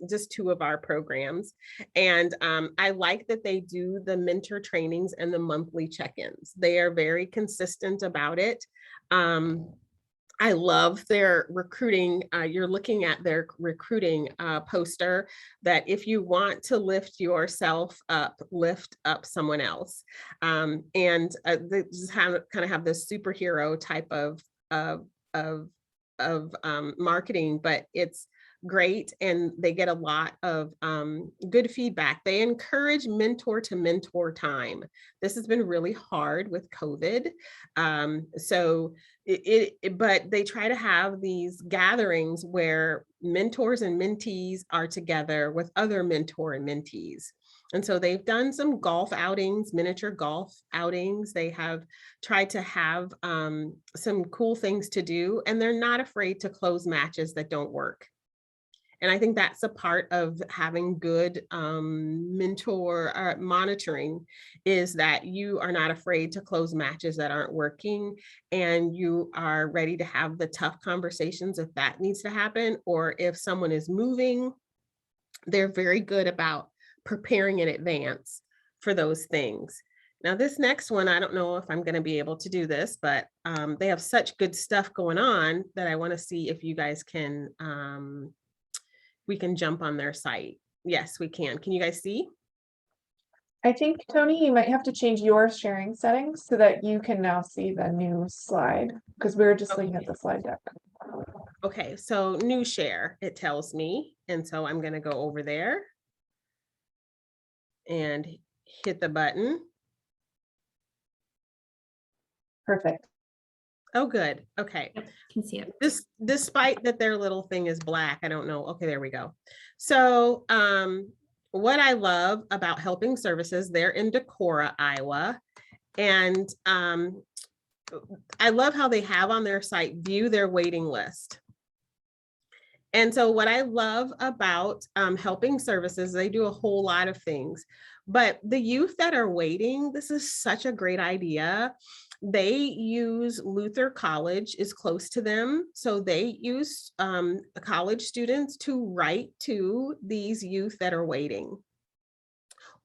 just two of our programs. And I like that they do the mentor trainings and the monthly check-ins. They are very consistent about it. I love their recruiting. You're looking at their recruiting poster that if you want to lift yourself up, lift up someone else. And they just kind of have this superhero type of marketing, but it's great. And they get a lot of good feedback. They encourage mentor to mentor time. This has been really hard with COVID. But they try to have these gatherings where mentors and mentees are together with other mentor and mentees. And so they've done some golf outings, miniature golf outings. They have tried to have some cool things to do, and they're not afraid to close matches that don't work. And I think that's a part of having good mentor monitoring, is that you are not afraid to close matches that aren't working, and you are ready to have the tough conversations if that needs to happen, or if someone is moving, they're very good about preparing in advance for those things. Now, this next one, I don't know if I'm going to be able to do this, but they have such good stuff going on that I want to see if you guys can we can jump on their site. Yes, we can. Can you guys see? I think, Toni, you might have to change your sharing settings so that you can now see the new slide, because we were just looking at the slide deck. Okay, so new share, it tells me. And so I'm going to go over there and hit the button. Perfect. Oh, good. Okay. Yep, can see it. Despite that their little thing is black, I don't know. Okay, there we go. So what I love about Helping Services, they're in Decorah, Iowa. And I love how they have on their site, view their waiting list. And so what I love about Helping Services, they do a whole lot of things, but the youth that are waiting, this is such a great idea. They use Luther College is close to them. So they use college students to write to these youth that are waiting.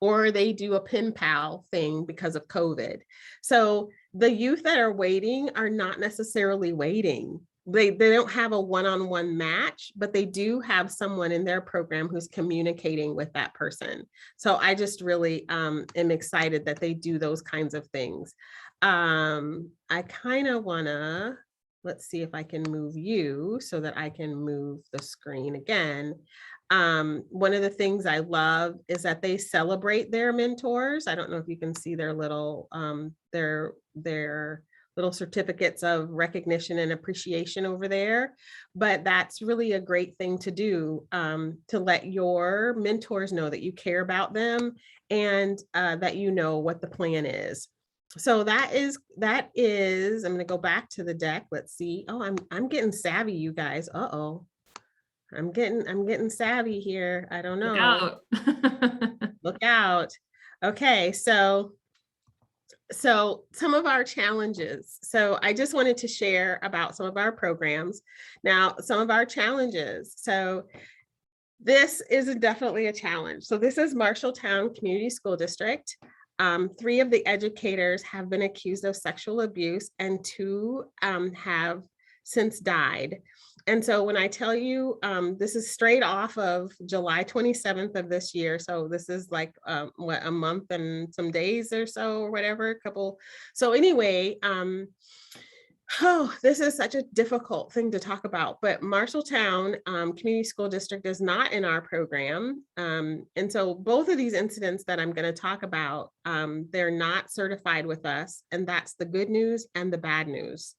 Or they do a pen pal thing because of COVID. So the youth that are waiting are not necessarily waiting. They don't have a one-on-one match, but they do have someone in their program who's communicating with that person. So I just really am excited that they do those kinds of things. I kind of wanna, let's see if I can move you so that I can move the screen again. One of the things I love is that they celebrate their mentors. I don't know if you can see their little little certificates of recognition and appreciation over there, but that's really a great thing to do, to let your mentors know that you care about them and that you know what the plan is. So that is, I'm going to go back to the deck. Let's see. Oh, I'm getting savvy, you guys. Uh-oh. I'm getting savvy here. I don't know. Look out. Look out. Okay, so some of our challenges. So I just wanted to share about some of our programs. Now, some of our challenges. So this is definitely a challenge. So this is Marshalltown Community School District. 3 of the educators have been accused of sexual abuse, and 2 have since died. And so when I tell you, this is straight off of July 27th of this year. So this is like, what, a month and some days or so, or whatever, a couple. So anyway, oh, this is such a difficult thing to talk about, but Marshalltown Community School District is not in our program. And so both of these incidents that I'm going to talk about, they're not certified with us, and that's the good news and the bad news.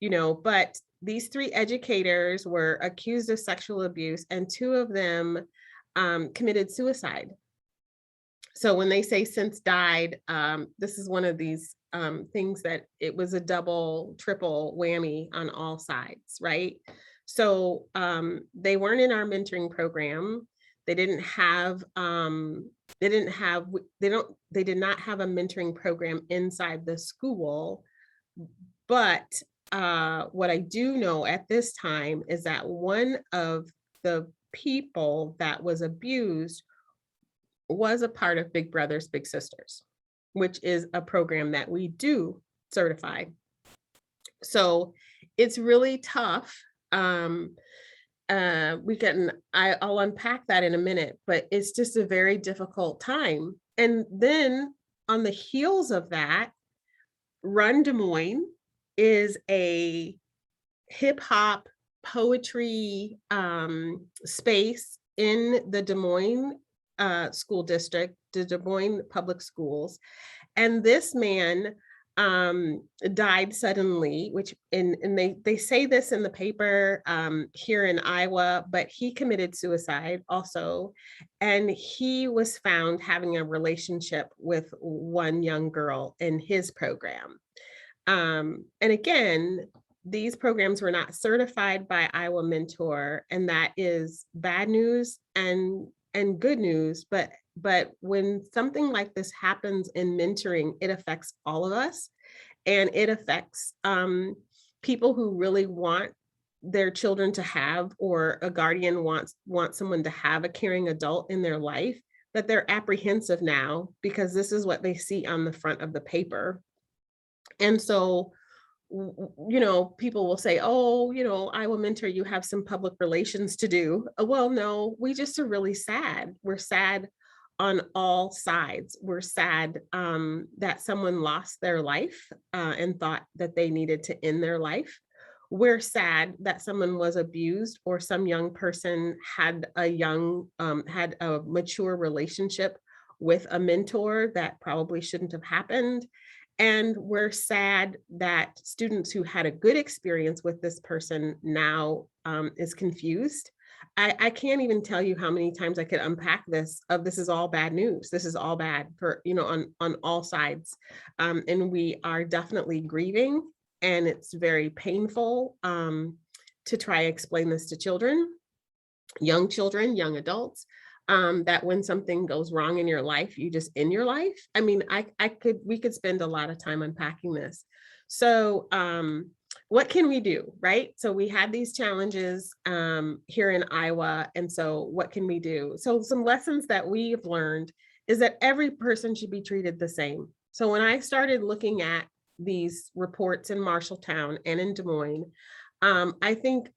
You know, but these 3 educators were accused of sexual abuse, and 2 of them committed suicide. So when they say since died, this is one of these things that it was a double, triple whammy on all sides, right? So they weren't in our mentoring program. They did not have a mentoring program inside the school. But what I do know at this time is that one of the people that was abused was a part of Big Brothers Big Sisters, which is a program that we do certify. So it's really tough. I'll unpack that in a minute, but it's just a very difficult time. And then on the heels of that, Run Des Moines is a hip hop poetry space in the Des Moines school district, the Des Moines Public Schools. And this man died suddenly, which they say this in the paper here in Iowa, but he committed suicide also. And he was found having a relationship with one young girl in his program. And again, these programs were not certified by Iowa Mentor, and that is bad news and good news. But when something like this happens in mentoring, it affects all of us, and it affects people who really want their children to have, or a guardian wants someone to have a caring adult in their life, but they're apprehensive now because this is what they see on the front of the paper. And so, you know, people will say, oh, you know, Iowa Mentor, you have some public relations to do. Well, no, we just are really sad. We're sad on all sides. We're sad that someone lost their life and thought that they needed to end their life. We're sad that someone was abused, or some young person had a mature relationship with a mentor that probably shouldn't have happened. And we're sad that students who had a good experience with this person now is confused. I can't even tell you how many times I could unpack this is all bad news. This is all bad for, you know, on all sides. And we are definitely grieving, and it's very painful to try to explain this to children, young adults. That when something goes wrong in your life, you just end your life. I mean, we could spend a lot of time unpacking this. So what can we do, right? So we had these challenges here in Iowa. And so what can we do? So some lessons that we've learned is that every person should be treated the same. So when I started looking at these reports in Marshalltown and in Des Moines, I think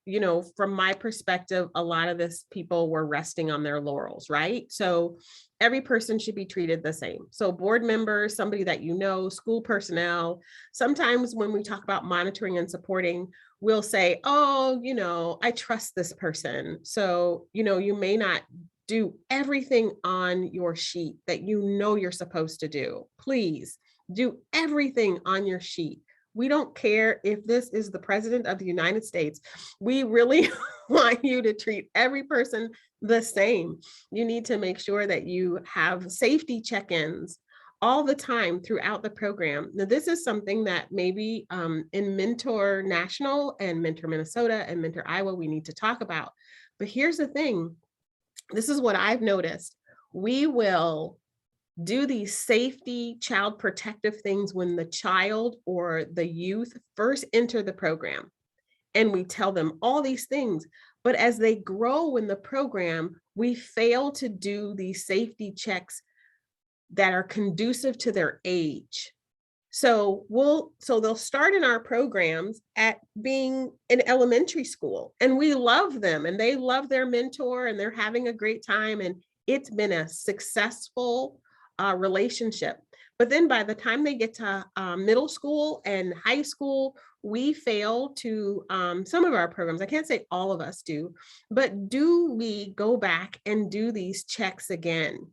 you know, from my perspective, a lot of this people were resting on their laurels, right? So every person should be treated the same. So board members, somebody that you know, school personnel, sometimes when we talk about monitoring and supporting, we'll say, oh, you know, I trust this person. So, you know, you may not do everything on your sheet that you know you're supposed to do. Please do everything on your sheet. We don't care if this is the president of the United States. We really want you to treat every person the same. You need to make sure that you have safety check-ins all the time throughout the program. Now, this is something that maybe in Mentor National and Mentor Minnesota and Mentor Iowa, we need to talk about. But here's the thing. This is what I've noticed. We will do these safety, child protective things when the child or the youth first enter the program. And we tell them all these things. But as they grow in the program, we fail to do these safety checks that are conducive to their age. So they'll start in our programs at being in elementary school, and we love them and they love their mentor and they're having a great time. And it's been a successful relationship. But then by the time they get to middle school and high school, we fail to, some of our programs, I can't say all of us do, but do we go back and do these checks again?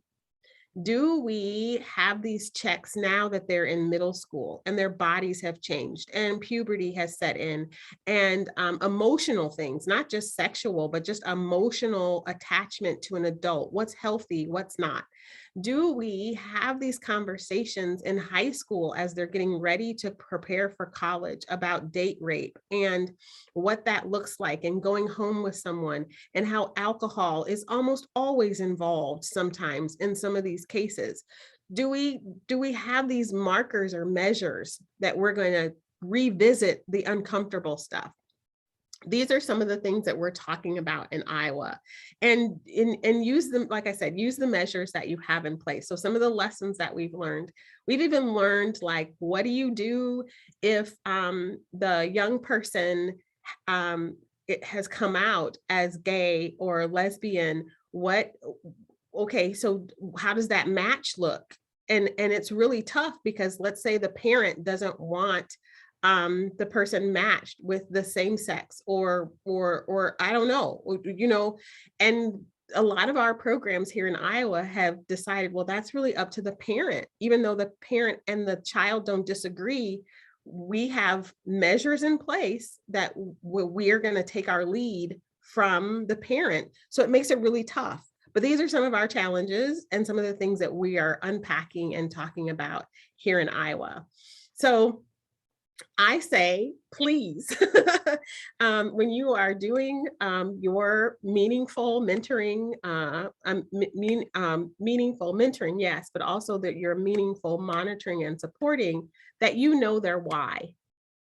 Do we have these checks now that they're in middle school and their bodies have changed and puberty has set in, and emotional things, not just sexual, but just emotional attachment to an adult? What's healthy, what's not? Do we have these conversations in high school as they're getting ready to prepare for college about date rape and what that looks like, and going home with someone, and how alcohol is almost always involved sometimes in some of these cases? Do we have these markers or measures that we're going to revisit the uncomfortable stuff? These are some of the things that we're talking about in Iowa, and use them, like I said, use the measures that you have in place. So some of the lessons that we've even learned, like, what do you do if the young person it has come out as gay or lesbian? Okay, so how does that match look? And it's really tough, because let's say the parent doesn't want the person matched with the same sex, or I don't know, and a lot of our programs here in Iowa have decided, well, that's really up to the parent. Even though the parent and the child don't disagree, we have measures in place that we are going to take our lead from the parent. So it makes it really tough. But these are some of our challenges and some of the things that we are unpacking and talking about here in Iowa. So I say, please, when you are doing your meaningful mentoring, meaningful mentoring, yes, but also that your meaningful monitoring and supporting, that you know their why.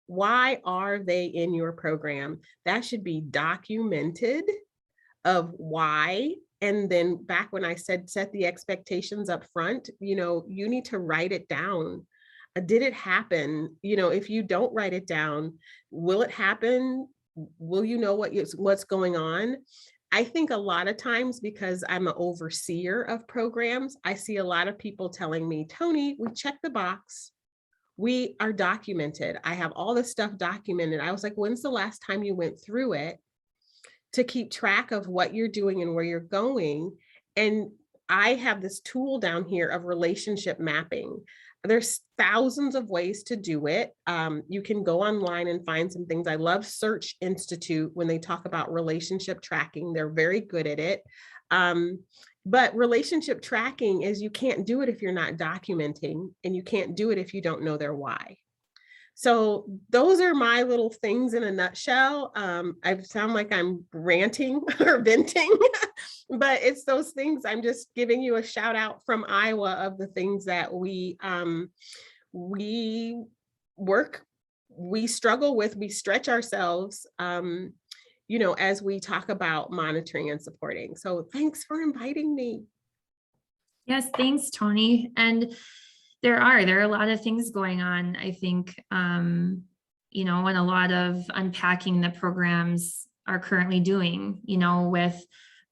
Why are they in your program? That should be documented, of why. And then back when I said set the expectations up front, you need to write it down. Did it happen? If you don't write it down, will it happen? Will you know what's going on? I think a lot of times, because I'm an overseer of programs, I see a lot of people telling me, Toni, we checked the box. We are documented. I have all this stuff documented. I was like, when's the last time you went through it to keep track of what you're doing and where you're going? And I have this tool down here of relationship mapping. There's thousands of ways to do it. You can go online and find some things. I love Search Institute when they talk about relationship tracking. They're very good at it. But relationship tracking is, you can't do it if you're not documenting, and you can't do it if you don't know their why. So those are my little things in a nutshell. I sound like I'm ranting or venting, but it's those things. I'm just giving you a shout out from Iowa of the things that we struggle with, we stretch ourselves, as we talk about monitoring and supporting. So thanks for inviting me. Yes, thanks, Toni. And there are a lot of things going on, I think, and a lot of unpacking the programs are currently doing, with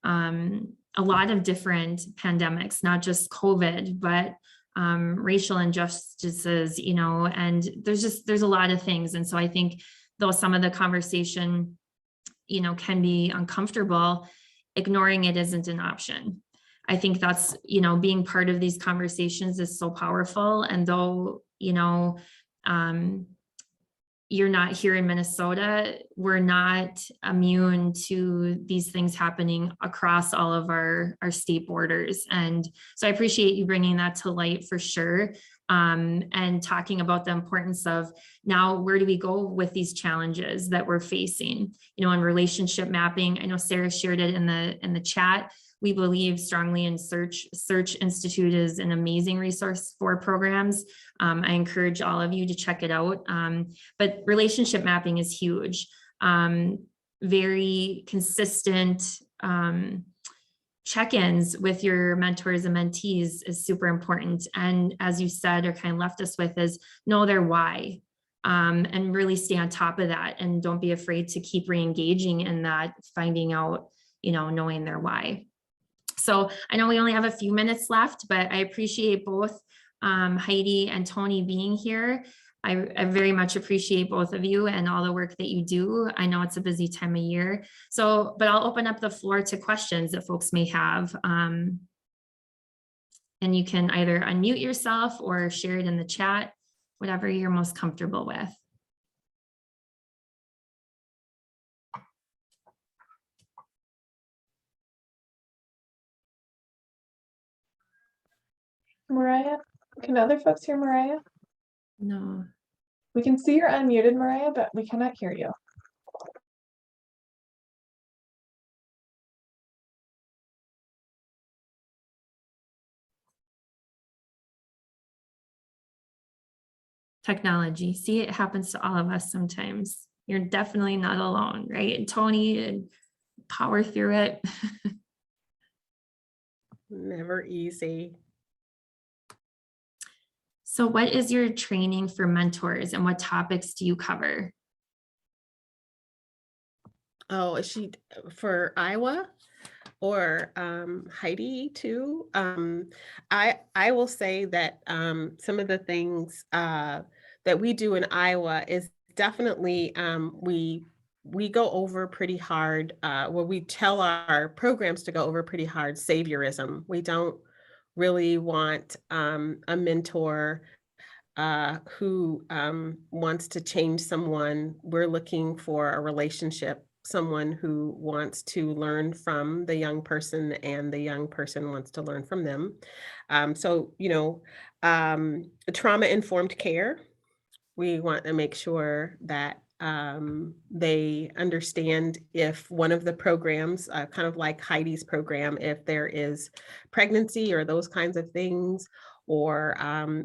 a lot of different pandemics, not just COVID, but racial injustices, and there's a lot of things. And so I think, though some of the conversation, can be uncomfortable, ignoring it isn't an option. I think that's, being part of these conversations is so powerful. And though, you're not here in Minnesota. We're not immune to these things happening across all of our state borders. And so I appreciate you bringing that to light for sure. And talking about the importance of now, where do we go with these challenges that we're facing, you know, in relationship mapping. I know Sarah shared it in the chat. We believe strongly in Search. Search Institute is an amazing resource for programs. I encourage all of you to check it out. But relationship mapping is huge. Very consistent check-ins with your mentors and mentees is super important. And as you said, or kind of left us with, is know their why. And really stay on top of that, and don't be afraid to keep re-engaging in that, finding out, you know, knowing their why. So I know we only have a few minutes left, but I appreciate both Heidi and Toni being here. I very much appreciate both of you and all the work that you do. I know it's a busy time of year. So, but I'll open up the floor to questions that folks may have. And you can either unmute yourself or share it in the chat, whatever you're most comfortable with. Mariah, can other folks hear Mariah? No. We can see you're unmuted, Mariah, but we cannot hear you. Technology. See, it happens to all of us sometimes. You're definitely not alone, right? And Toni, and power through it. Never easy. So what is your training for mentors and what topics do you cover? Oh, is she for Iowa or Heidi too? I will say that some of the things that we do in Iowa is definitely we go over pretty hard. Well, we tell our programs to go over pretty hard saviorism. We don't really want a mentor who wants to change someone. We're looking for a relationship, someone who wants to learn from the young person and the young person wants to learn from them. So, you know, trauma-informed care, we want to make sure that they understand if one of the programs, kind of like Heidi's program, if there is pregnancy or those kinds of things, or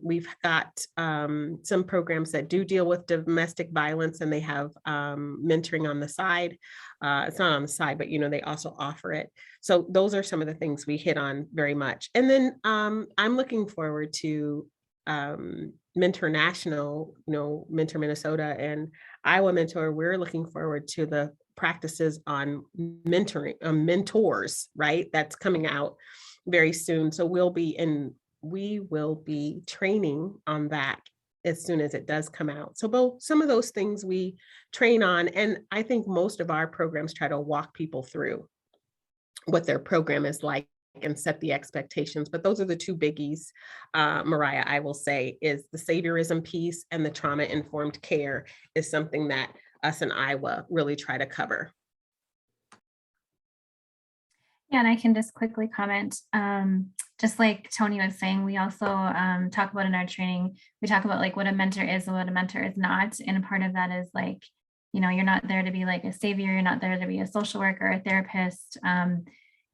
we've got some programs that do deal with domestic violence and they have mentoring on the side. It's not on the side, but you know, they also offer it. So those are some of the things we hit on very much. And then I'm looking forward to Mentor National, you know, Mentor Minnesota and Iowa Mentor. We're looking forward to the practices on mentoring, mentors, right? That's coming out very soon. So we will be training on that as soon as it does come out. So both some of those things we train on, and I think most of our programs try to walk people through what their program is like and set the expectations. But those are the two biggies, Mariah, I will say, is the saviorism piece, and the trauma-informed care is something that us in Iowa really try to cover. Yeah, and I can just quickly comment, just like Toni was saying, we also talk about in our training, we talk about like what a mentor is and what a mentor is not. And a part of that is like, you know, you're not there to be like a savior, you're not there to be a social worker, a therapist,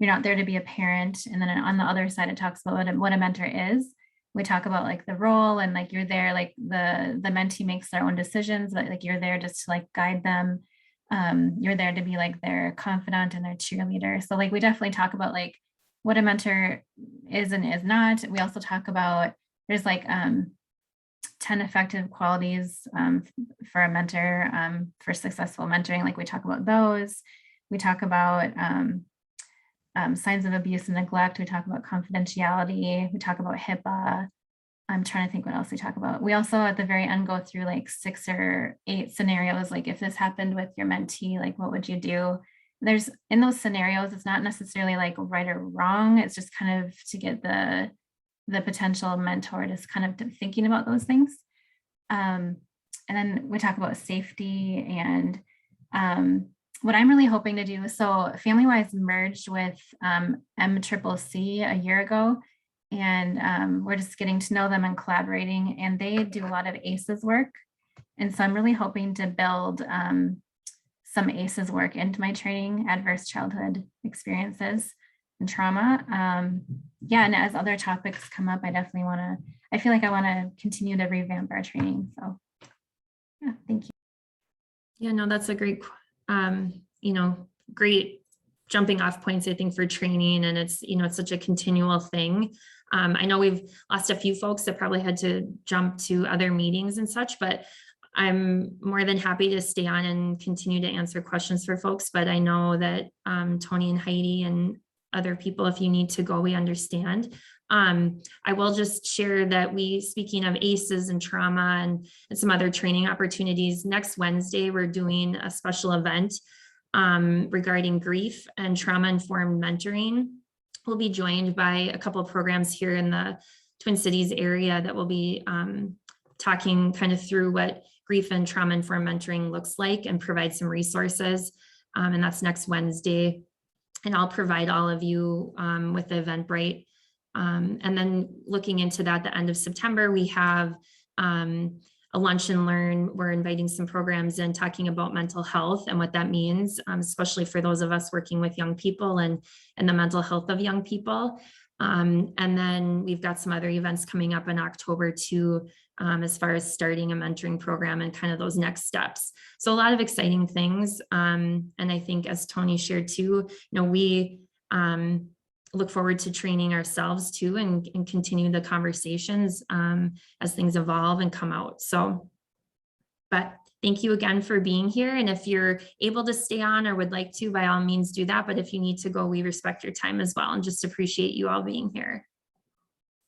you're not there to be a parent. And then on the other side, it talks about what a mentor is. We talk about like the role, and like you're there, like the mentee makes their own decisions, but like you're there just to like guide them. You're there to be like their confidant and their cheerleader. So like we definitely talk about like what a mentor is and is not. We also talk about, there's like 10 effective qualities for a mentor, for successful mentoring. Like we talk about those. We talk about signs of abuse and neglect. We talk about confidentiality. We talk about HIPAA. I'm trying to think what else we talk about. We also at the very end go through like 6 or 8 scenarios. Like if this happened with your mentee, like what would you do? There's in those scenarios, it's not necessarily like right or wrong. It's just kind of to get the potential mentor just kind of thinking about those things. then we talk about safety and what I'm really hoping to do. So FamilyWise merged with MCCC a year ago, and we're just getting to know them and collaborating, and they do a lot of ACEs work. And so I'm really hoping to build some ACEs work into my training, adverse childhood experiences and trauma. Yeah, and as other topics come up, I definitely I feel like I want to continue to revamp our training. So yeah, thank you. Yeah, no, that's a great, great jumping off points, I think, for training. And it's, it's such a continual thing. I know we've lost a few folks that probably had to jump to other meetings and such, but I'm more than happy to stay on and continue to answer questions for folks. But I know that Toni and Heidi and other people, if you need to go, we understand. I will just share that speaking of ACEs and trauma and some other training opportunities, next Wednesday, we're doing a special event regarding grief and trauma-informed mentoring. We'll be joined by a couple of programs here in the Twin Cities area that will be talking kind of through what grief and trauma-informed mentoring looks like and provide some resources. And that's next Wednesday. And I'll provide all of you with the Eventbrite. And then looking into that, the end of September, we have a lunch and learn. We're inviting some programs and talking about mental health and what that means, especially for those of us working with young people and the mental health of young people. And then we've got some other events coming up in October too, as far as starting a mentoring program and kind of those next steps. So a lot of exciting things. And I think, as Toni shared too, we look forward to training ourselves too and continue the conversations as things evolve and come out. So, but thank you again for being here. And if you're able to stay on or would like to, by all means do that. But if you need to go, we respect your time as well and just appreciate you all being here.